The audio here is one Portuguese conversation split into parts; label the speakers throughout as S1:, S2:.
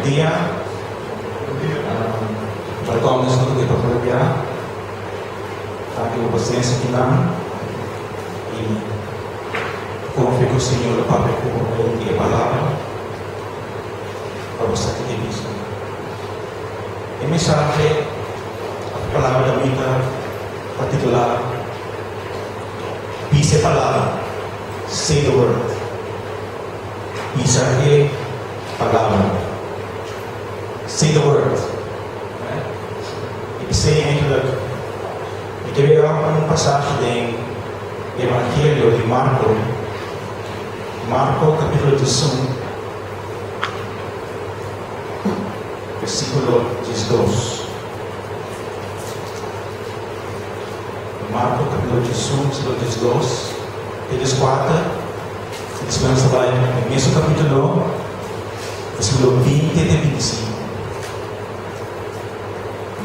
S1: dia. Welcome sa mga ipapalagya. Aking paciência aqui lá. E confio que o Senhor Pai com a palavra para você que tem visto. E mensagem, a palavra da vida particular, dice a palavra, say the word. Isa é palavra. Say the word. Say eigenlijk, ik heb hier ook een passage in het Evangelio de Marco. Marco capítulo 18, versículo 12. Marco capítulo 18, versículo 12. Eles 4, eles vão trabalhar no mesmo capítulo, versículo 20 e 25.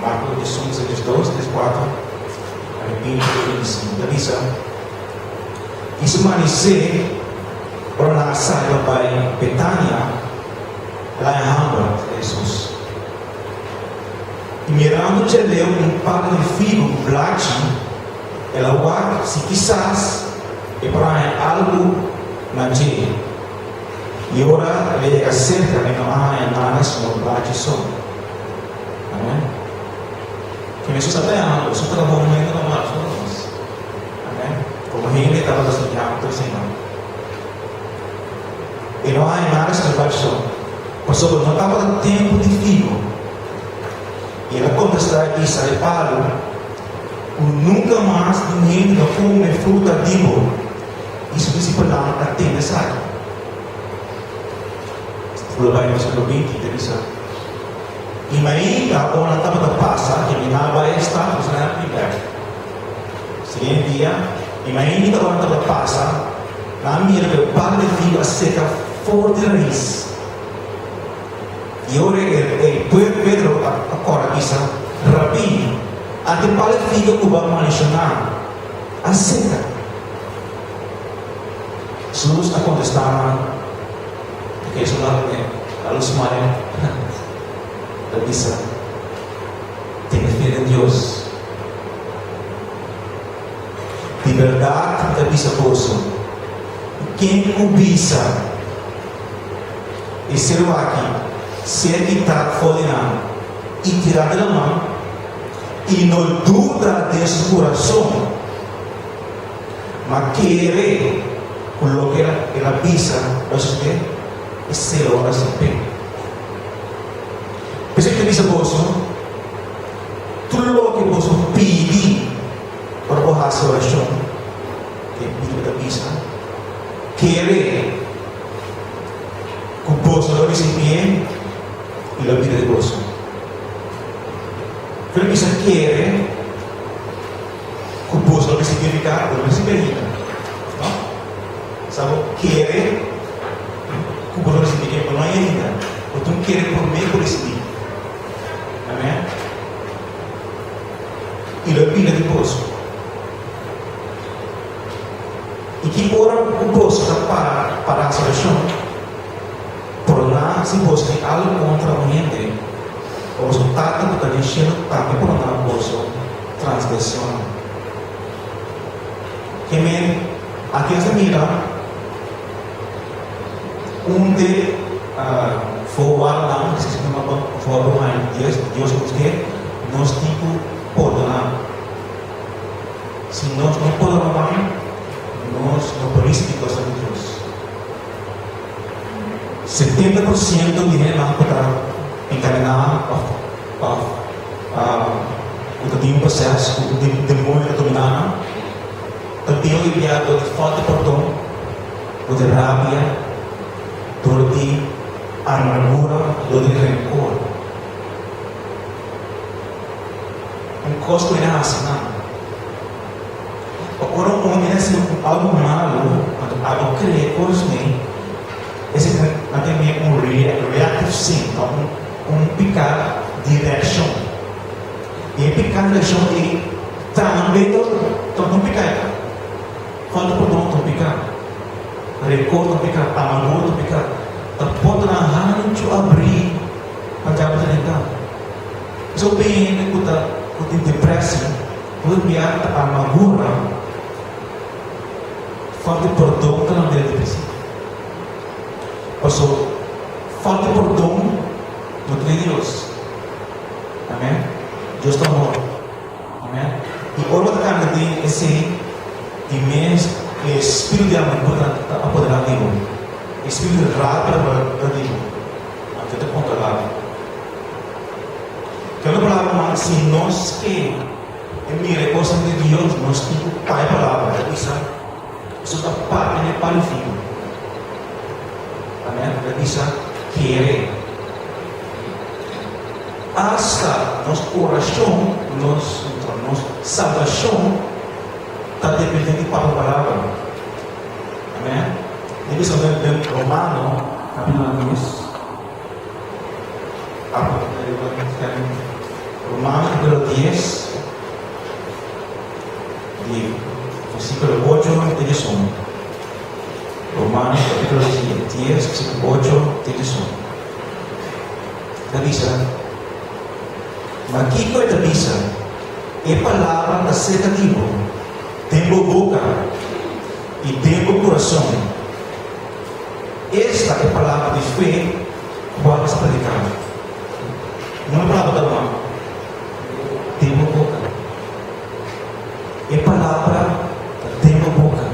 S1: Marco 18, 12, 4, 20 e 25. Diz: isso permanecer para na saída para Betânia, lá em Hamburg, Jesus. E mirando de leu palco de figo blate, ela guarda se quizás e para algo na dia. E ora ele acerca e não há nada no blate só. Amém? Que Jesus até ama, isso está bom, mas ainda não há nós. Amém? Como ele estava estudando do Senhor. E não há nada sobre baixo. Pastor, não estava dando tempo de figo. E ela contesta isso a Paulo. Nunca mais ninguém não come fruta vivo. Isso discipulado até necessário. Falou vai no versículo 20, interessante. E ainda, quando estava a passar, que minha está na primeira. Seguinte dia, e ainda quando estava a passar, na minha que para de filho a seca forte de raiz. E ora, Pedro agora disse, Rabi, até para de filho que vai mencionar a seca. Jesus está contestando, porque isso não é a luz maior. Ele disse, tem fé em Deus. De verdade, ele disse, posso. Quem cobiça e ser aqui, ser quitado fora e tirar da mão, e não dúvida desse coração, mas querer colocar a pisa, você e ser hora sem pé. Pensei que dice posso, tudo o que posso pedir para a sua oração, que pediu da pisa, querer que o posso não receber e a vida de posso. Quando pisa querer que o posso não significa não receberia, não? Sabe? Querer que o posso não significa não é ainda, ou tu querer por meio por receber. Amém? E a vida de poço. E que ora o poço para a solução. Por lá, se poço tem algo contra o gente, o resultado que está deixando também por lá o poço transgressão. Que me aqui essa mira onde for guardar, se chama for Deus porque nós tipo perdonar. Se nós não perdonar, nós não podemos ser coisa de Deus. 70% do dinheiro não para encadenar o processo de demônio dominar, também o enviado de falta de perdão, ou de rabia, dor de amargura, dor de rancor. Custo era assim, agora quando é algo malo, quando algo cria coisas bem, esse também é um reactive sim, picar de reação. E picar de reação é também todo picar. Falta por todo picar, recordo picar, amargura picar. Pode na hancho abrir Pagkawa na rin ka. So, pain, kutin depresi, kutin biya, magura, falta de perdão, ka lang din depresi. So, falta de perdão, no de Dios. Amén. Dios te amor. Amén. Y oro que cambia de ese, de mes, el espíritu de amor apoderado. Espírito de rata para Deus. Aqui está controlado. Quero falar mais se nós que é minha coisa de Deus, nós temos pai palavra, isso está parte de pai e filho. Amém? Isso querer. Hasta nosso coração, nossa salvação está dependendo de pai palavra. Amém? Ini sebenarnya Romano, capítulo 2. Romano capítulo 10, de versículo 8 até 11. Romano capítulo 10, versículo 8 até 11. Avisa, mas Kiko é avisa, é palavra da seca tipo, tempo boca e tempo coração. Esta é a palavra de fé que vamos predicar. Não é palavra da mão. Tempo boca. É palavra da tempo boca.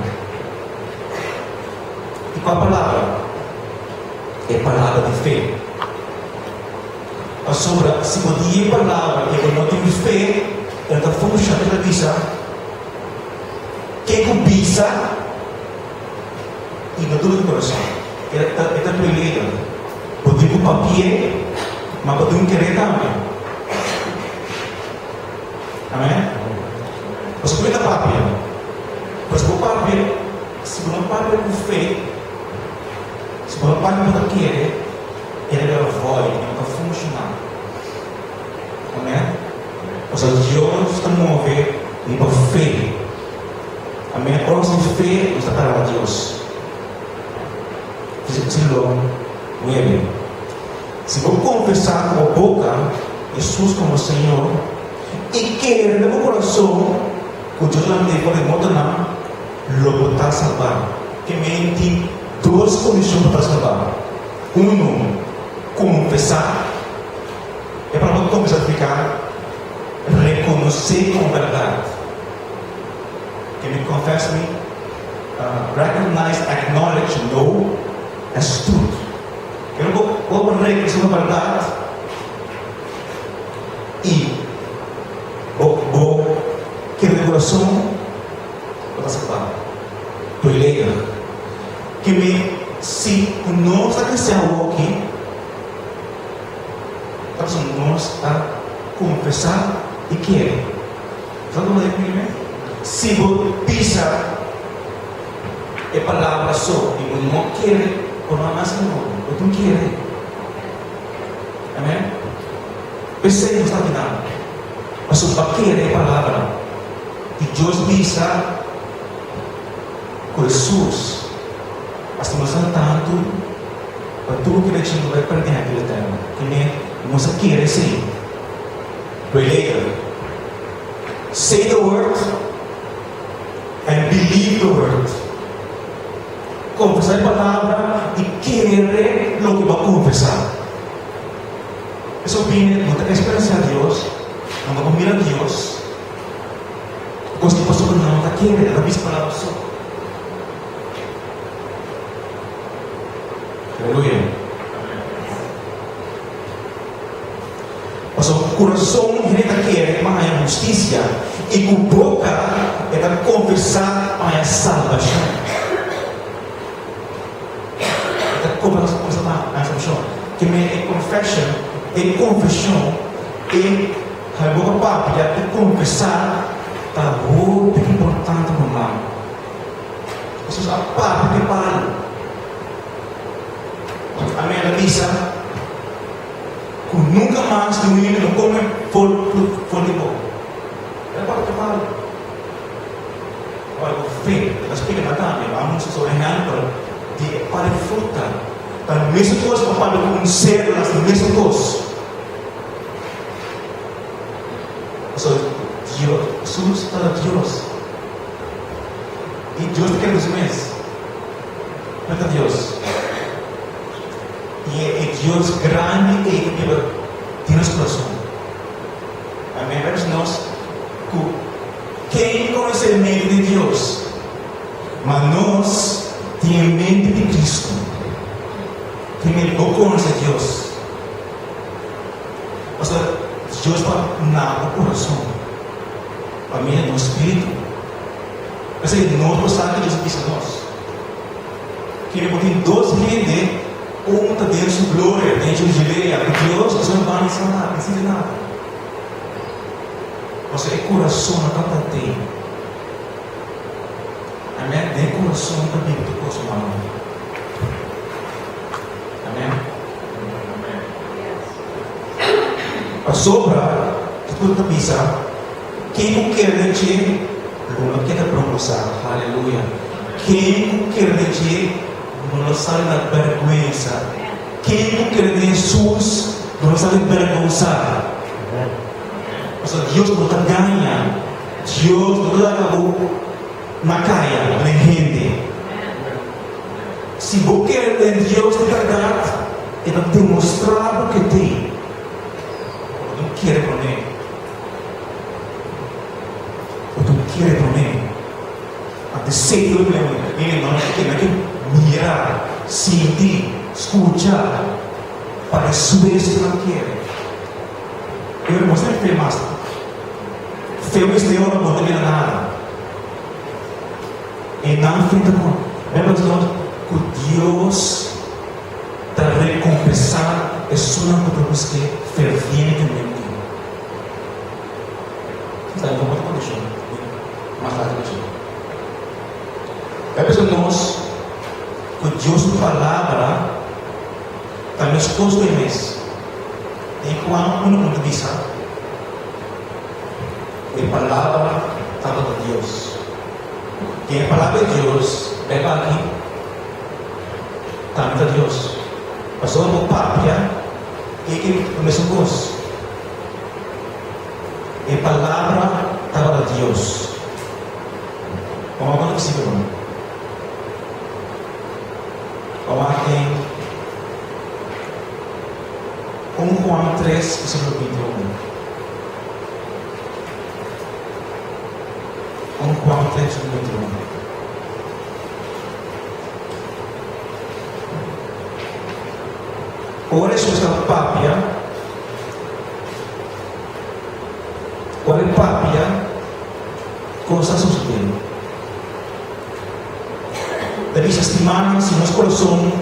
S1: E qual a palavra? É palavra de fé. A sobra, se você é palavra e não tem fé, ela funciona pela visa. Que cobiça e não dura no coração. Esta primeira, pode ir com papel, mas pode ir querer também. Amém? Você pode ir com papel. Mas com papel, se não papel com fé, se não papel com querer, ele vai voar, ele não vai funcionar. Amém? Ou seja, Deus está movendo e por fé. Amém? Quando você fé, você está para Deus. Versículo 9. Se vou confessar com a boca Jesus como Senhor e querer no meu coração que Deus não me pode mudar, lo vai salvar. Que me tem duas condições para salvar. Confessar. É para não confessar ficar, reconhecer como verdade. Que me confess me, recognize, acknowledge, know. As truth. Eu vou reconhecer a verdade e vou querer o coração para salvar. Estou legal. Que me, se nós está cristão aqui, nós a confessar e querer. Sabe como é que se você pisa é palavra só e você não quer por uma massa não, eu não quero. Amém? Pensei não está aqui nada. Mas o paquete é palavra. E Deus diz com Jesus. Mas nós não tanto para tudo que a gente vai perder aquilo eterno. Que nem nós queremos ser. Related. Say the word and believe the word. Confessar a palavra e querer o que vai confessar. Isso viene, não tem esperança a Deus, não vai mirar a Deus. Porque a pessoa não está querendo, ela diz a palavra só. Aleluia. Mas o coração não está querendo, mas a justiça. E com boca é para confessar a salvação. Que me confession, e confissão, e a boca papi, e confessar, está muito importante no mar. Isso é a papi que fala. Amém, ela diz, que nunca mais o menino não come fora de boca. É a papi que fala. Olha, o fé, ela explica na tarde, vamos sobre de para fruta. A mesma coisa para células, a mesma coisa. Dios. Y Dios te quiere los meses. Cuenta Dios. Y Dios grande e que tiene su corazón. Amém? Nós, quem conhece a mente de Deus? Mas nós temos a mente de Cristo. Quem não conhece Deus? Ou seja, Deus está no coração. Para mim é no espírito. Mas nós gostamos que Deus disse a nós. Que ele tem duas redes, uma está dentro de glória, dentro de Gileia, que Deus não vai ensinar, não precisa de nada. Ou seja, é coração na canta tem. Amém? Nem coração na Bíblia do coração humano. Amém? A sobra, tudo que pisa, quem não quer dizer, não quer promoção. Aleluia. Quem não quer dizer, não sabe na vergonha. Quem não quer dizer Jesus, não sabe vergonhar. Ou seja, Deus não está ganhando. Deus não está acabou na caia, na gente. Se você quer Deus de verdade, ele vai demonstrar o que tem. Não quer para mim. Não quer para mim. Até sei o problema. Ele não quer mirar, sentir, escutar, para subir isso que não quer. Eu mostrei que mais. Filmes de ouro não tem nada. E não fica com. Lembra que Deus está recompensando é só para você fervientemente. Sabe como é que eu mais tarde que eu. É pessoal nós que Deus palavra também as coisas do mês. E quando uno diz a palavra estava de Deus. E a palavra de Deus pega aqui, também de Deus. Passou no papia e que começou com Deus. E a palavra estava de Deus. Como é possível? Como tem 1 Juan 3, versículo 21. 1 Juan 3, versículo 21. Ora isso está papia. Ora papia. Como está sucedendo? Deve estimar se nosso coração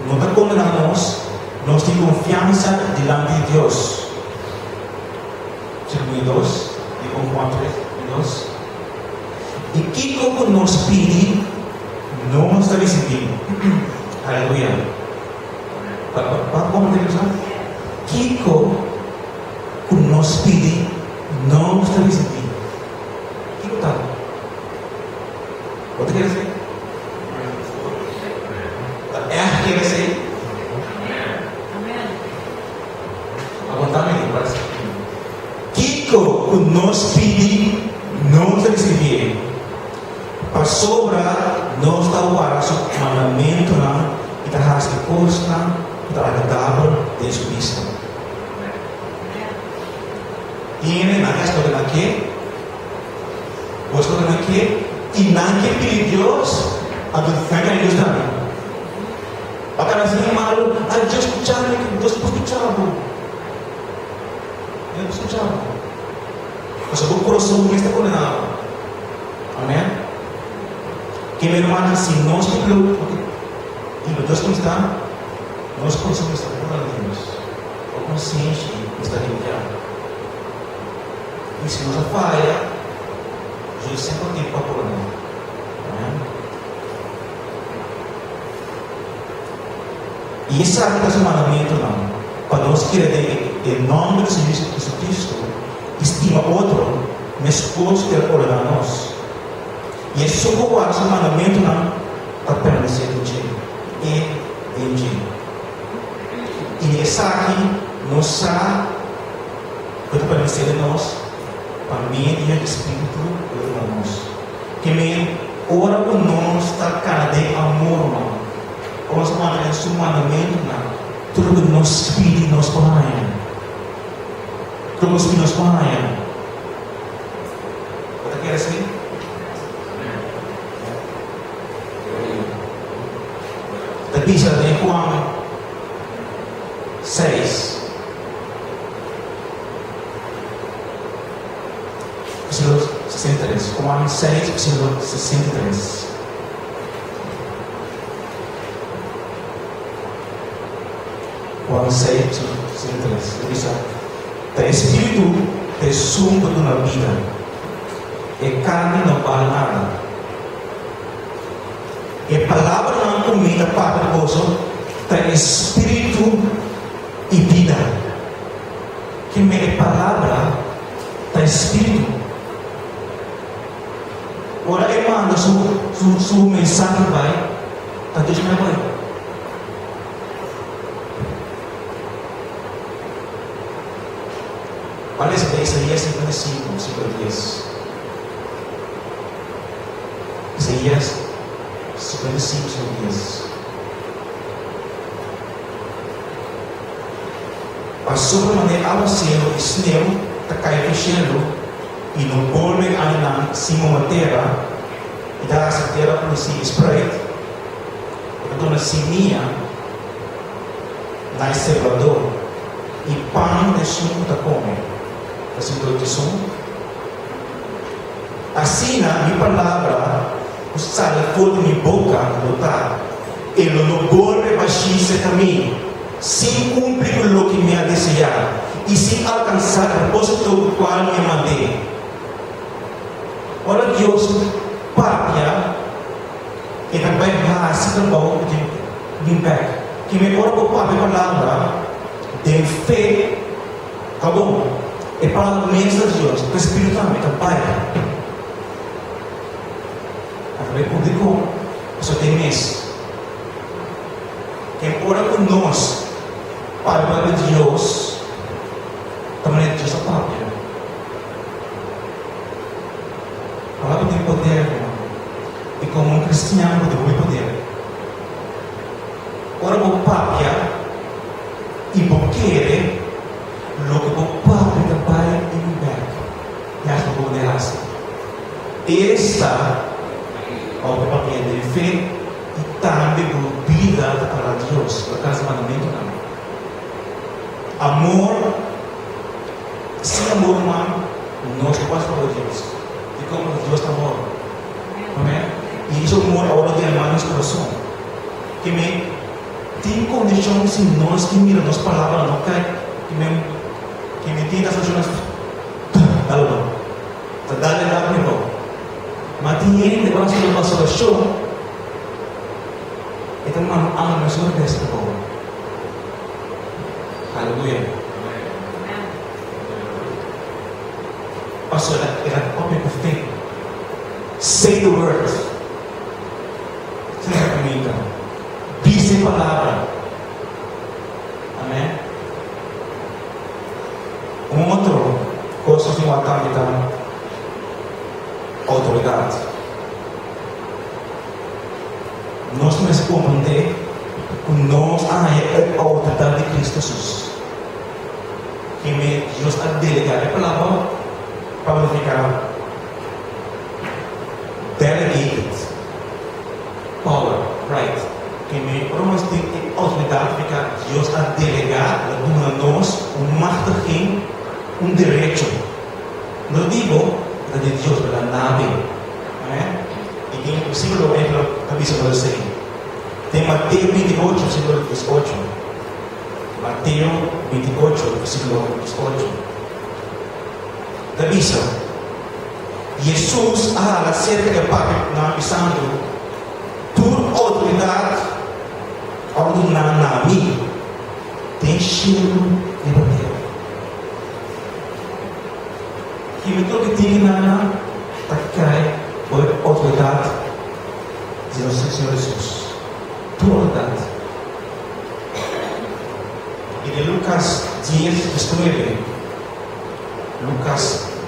S1: não está condenando-nos. Nós temos confiança diante de Deus. Versículo 2, de 1 Juan 3, 2. E que como nos pede, não está recebendo. Aleluia. Como devemos falar? Que como nos pede, não está recebendo. Que está? O que quer dizer? É a que quer dizer? Kiko nos pedi, não receber. Para sobra, nós estamos o mandamento e está as coisas que está agradável de sua vista. E ele não está aqui, você está aqui, e não quer pedir Deus, a Deus também. Para que assim, malo, a Deus escuchar, Deus escuchar. Eu não escuchava. Mas o coração não está condenado. Amém? Que meu irmão, se nós não temos e Deus não está, nosso coração está condenado. A consciência está limpiada. E se nós falha, Jesus sempre tem para condenar. Amém? E esse mandamento não. Para nós querer em nome do Senhor Jesus Cristo, estima outro, mas coisas que ele ordena a nós. E é só o esse mandamento não está permanecendo em ti. E essa aqui não sabe que está permanecendo em nós, para meio do Espírito de nós. Que me ora por nós está cada de amor, mano. Vamos mandar esse mandamento, tudo que nos pede, nos panha. Tudo que nos panha. Você quer assim? Tapi sa Juan 6, versículo 63. Juan 6, versículo 63. Juan 6, versículo 63. Dice: "O Espírito te suma na vida, e carne não vale nada. E a palavra não comida para o povo, tem espírito e vida. Que me palavra tem espírito. Ora, ele manda sua mensagem, vai, está Deus me vai. Olha esse daí, Isaías 55, versículo 10. Isaías 55 dias. Passou por maneira ao cielo, sneu, tá caindo fechando, e no bolme ainda cima da terra, e dá essa terra para si Sprite, e dona Simia, na Salvador, e pão de sumo da come, versículo 18. Assim, na minha palavra, o sal for de minha boca lutar, ele não borre baixinho caminho, sem cumprir o que me ha desejado, e sem alcançar o propósito do qual me mandei. Ora, Deus, Pátria, e também vai se também de impacto, que me ora por a palavra, de fé, acabou, e palavra mesmo de Deus, o Espírito também, Pai. Também publicou, só tem mês. Quem ora por nós, para o de Deus, também é Deus a própria. A palavra tem poder, irmão. E como um cristiano, tem poder. Ora por pápia, e por querer, logo por pápia da Pai e do Beco. E acho que poder assim. Esta ao papel de fé e também por vida para Deus, por causa do mandamento não. Amor, sem amor humano, nós não podemos falar de Deus. E como Deus está amor. Amém? E isso é amor agora de amar nosso coração. Que me tem condição se nós que mira nossas palavras não cai, que me tem essas coisas, tá bom, tá dando nada para mim. Mas tem gente que gosta de uma solução, então não há uma solução dessa coisa. Aleluia. Pastor, era próprio que tem. Say the word. Você é comigo. Diz a palavra. Amém? Outro coisa de uma autoridade. Nós temos que compreender que nós é a autoridade de Cristo Jesus. Que Deus está delegado a palavra para ficar delegated power, right? Que nós temos autoridade de ficar Deus está delegado a nós machtiging, direito. Não digo de Deus pela nave, e tem um versículo que diz assim, tem Mateus 28, versículo 18, Mateus 28, versículo 18, diz, Jesus acerca do Pai, avisando, toda autoridade, ordenada na mim, tem cheiro de poder. Que me toque digna da cai por autoridade de nosso Senhor Jesus. Tua autoridade. E de Lucas 10, 19. Lucas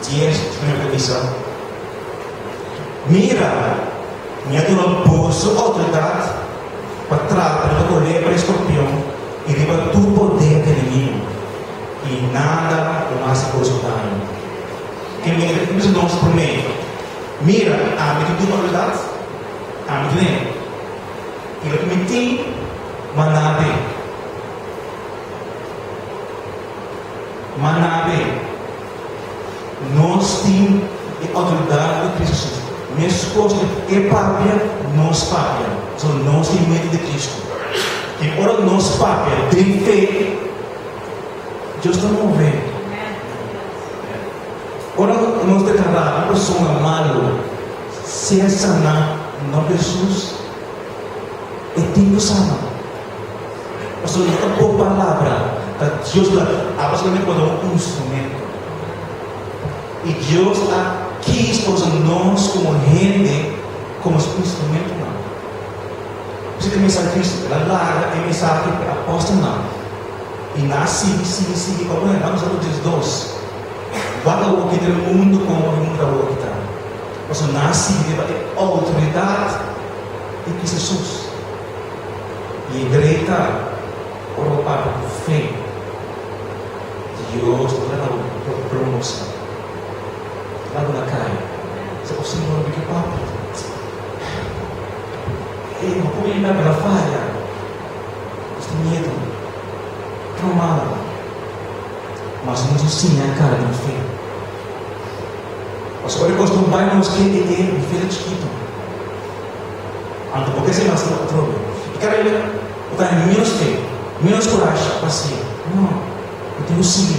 S1: 10, 10, Senhor diz, mira, minha dona posso autoridade para tratar, para correr para o escorpião e levar tu poder do inimigo e nada o mais posso dar. Que me nos promete, mira, a mim tu autoridade, a mim nem, e o que me tem, manabe, nós temos autoridade de Cristo. Minha esposa é pápia, nós pápia. Só nós temos medo de Cristo. E ora nós pápia, tem fé, Deus está movendo. Ora nós declaramos, eu sou um malo, se é sanar, não Jesus, é tempo sana. Eu sou uma boa palavra, Deus a pessoa me pode dar um instrumento. E Deus quis usar nós como gente, como instrumento. Você tem mensagem de Cristo, ela larga a mensagem que aposta não. E nasce, sigue, vamos a outros dois. Vaga o que tem no mundo como o mundo o que está. Você nasce e tem a autoridade de Cristo Jesus. E a igreja, ora para a fé. Deus está dando promoção. Lá na cara. Você pode ser um que papo. Não pode ir pela falha. Você tem medo. Traumado. Mas não sim a cara do filho. Mas agora gosto de um pai não esquece de ter um filho chiquito. Então, por que você nasceu no outro? E cara, ele está em menos coragem para si. Não, eu tenho sim.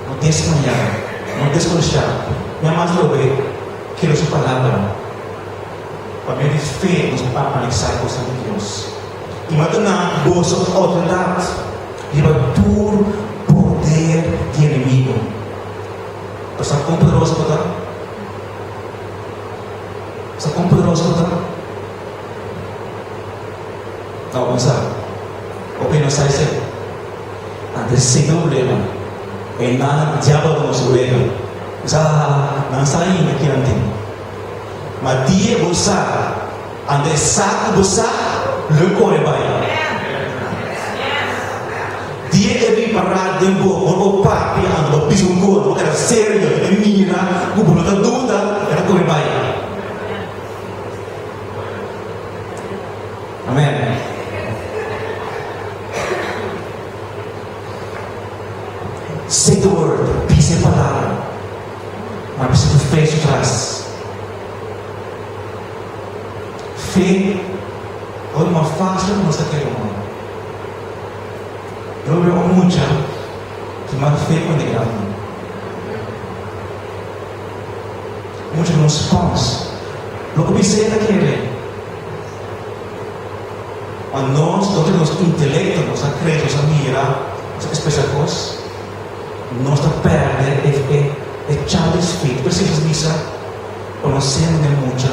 S1: Não desmanhar. Não desconchar. Minha mãe falou, quero sua palavra. Para ver fé nos apalizar com de Deus. E maintenant, bolsa autoridade. Leva todo poder de inimigo. Você está com poderoso para dar? Você está com poderoso para dar? Não, vamos lá. O que não sai sempre. Antes de ser problema. E nada, diabo não nos problema. Não sai aqui não tem. Mas dia você, ande saco você, não corre bem. Dia ele parar de o papi, ande o piso gordo, era sério, é mira, o bolo da dúvida, era corre bem. Amém. Say the word, pisa a palavra, mas precisa fé atrás. Fé é uma fácil de você ter uma. Eu vejo muita que mais fé quando é grande. Muitos nos pães. Logo pensei naquele. Mas nós, todos os intelectos, nós acreditamos, nós miramos, nós especificamos, nós perdemos é challenge feito. Precisamos missa, conhecendo de muita.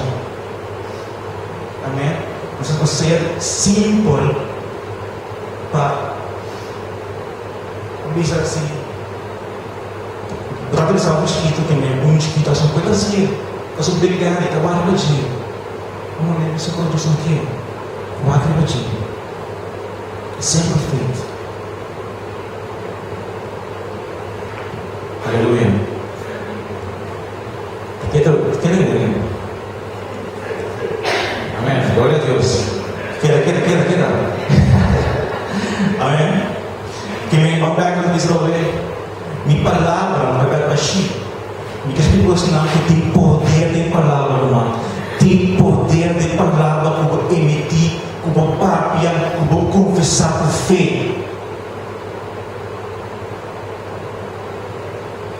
S1: Amém? Nós vamos ser simples para dizer assim. Durante esse mosquito também, um mosquito assim, pode ser. Eu sou obrigado a trabalhar para ti. Não lembro se eu estou aqui. Não acredito. Sempre feito. Aleluia. Quer amém? Glória a Deus. Queda. Amém? Que me papel que Israel, minha palavra não vai para si. Me que as pessoas não que tem poder de palavra, irmão. Tem poder de palavra como emitir, como papia, como confessar por fé.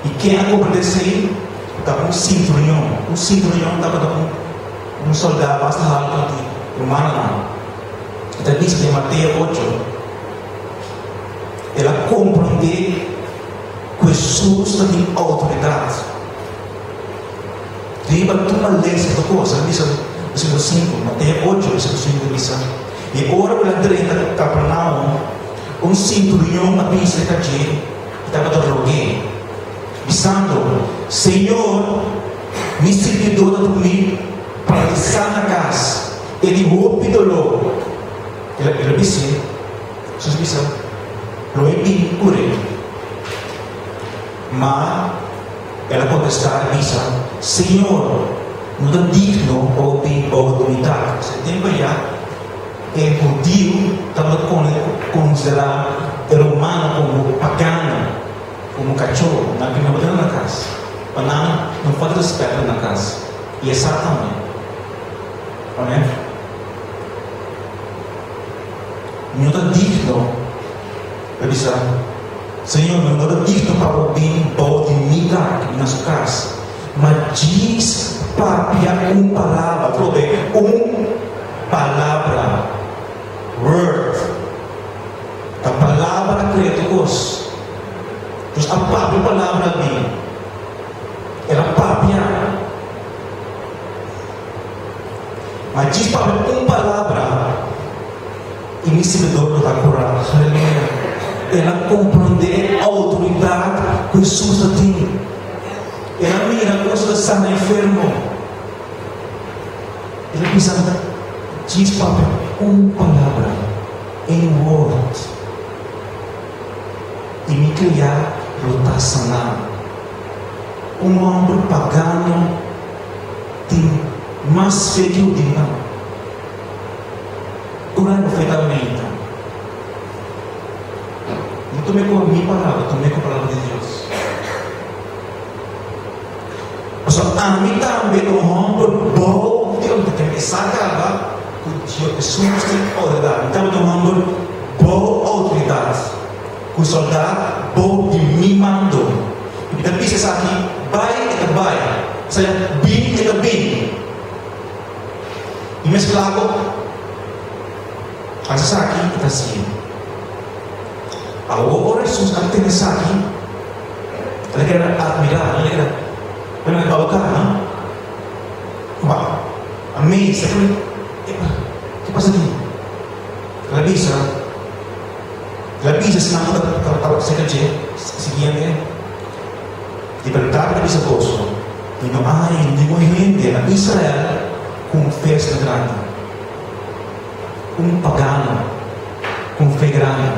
S1: E quem a compreender estava um cinturão estava com um soldado basta alto de humana. Então diz que em Mateus 8 ela compreende que Jesus tem autoridade. Riba uma lei essa coisa, diz o versículo 5, Mateus 8, versículo 5 diz. E ora pela direita de Capernaum, cinturão a pista de estava do rogue, visando Senhor, me servidor da dormir para estar na casa. Ele rompidolou. Ele disse, Jesus disse, não é bem por ele. Mas ela contestar e disse, Senhor, não é digno ou bem ou dominar. Você tem que olhar. É judeu, estava considerado romano como pagano, como cachorro, não tinha nada na casa. Mas não faz respeito na casa. E é Satã. Amém? Não é digno. Ele disse, Senhor, não é digno para o bem ou de mirar na sua casa. Mas diz para uma palavra, palavra. Word, a palavra criados. Então, a própria palavra ali, ela própria. Mas diz para uma palavra, e me servidor da cura, ela compreende a autoridade que Jesus tem. Ela mira a coisa está enfermo. Ela pensa, diz para uma palavra em word e me criar rotacional. Homem pagano tem mais fé que o dinheiro. Orando perfeitamente. Não tomei com a minha palavra, tomei com a palavra de Deus. A mim também o homem bom, Deus tem que sacar que pessoas têm autoridade. Então, tomando boa autoridade. O soldado, bom de mim mandou. E também se sabe, vai e vai. Ou seja, bem e bem. E mesmo lago, a gente sabe que está assim. A hora Jesus tem que saber. Ela quer admirar, ela quer colocar, não? Uau, amém. Que passa aqui? Ela bisa senang kalau saya kerja sekian ya diperintah kita bisa bosco e não há nenhuma gente na Israel com fé grande pagano com fé grande